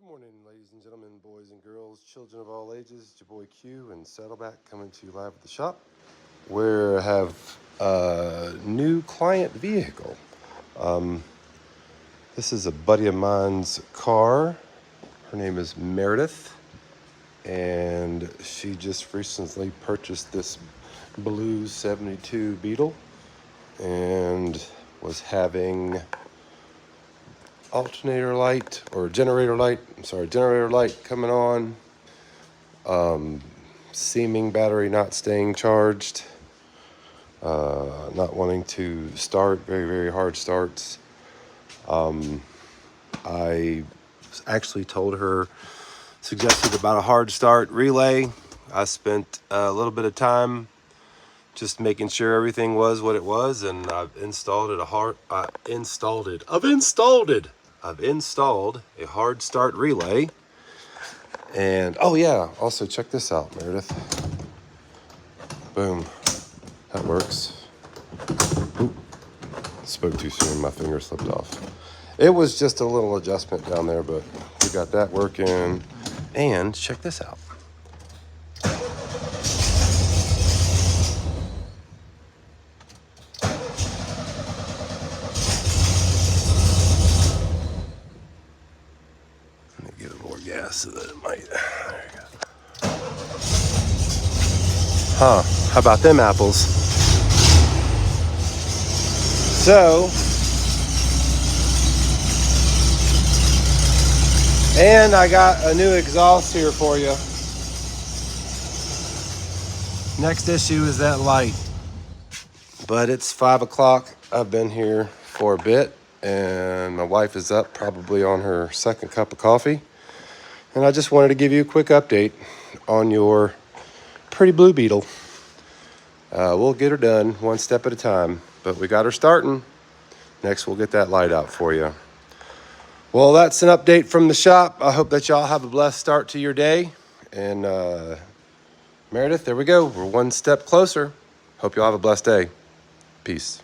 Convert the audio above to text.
morning, ladies and gentlemen, boys and girls, children of all ages. It's your boy Q and Saddleback coming to you live at the shop, where I have a new client vehicle. This is a buddy of mine's car. Her name is Meredith, and she just recently purchased this blue 72 Beetle and was having generator light coming on, seeming battery not staying charged, not wanting to start, very hard starts. I actually told her, suggested about a hard start relay. I spent a little bit of time just making sure everything was what it was, and I've installed a hard start relay. And oh yeah, also check this out, Meredith. Boom, that works. Oop, spoke too soon, my finger slipped off. It was just a little adjustment down there, but we got that working. And check this out. Get a little more gas so that it might. There you go. Huh? How about them apples? So, and I got a new exhaust here for you. Next issue is that light. But it's 5 o'clock. I've been here for a bit, and my wife is up, probably on her second cup of coffee. And I just wanted to give you a quick update on your pretty blue Beetle. We'll get her done one step at a time, but we got her starting. Next, we'll get that light out for you. Well, that's an update from the shop. I hope that y'all have a blessed start to your day. And Meredith, there we go. We're one step closer. Hope y'all have a blessed day. Peace.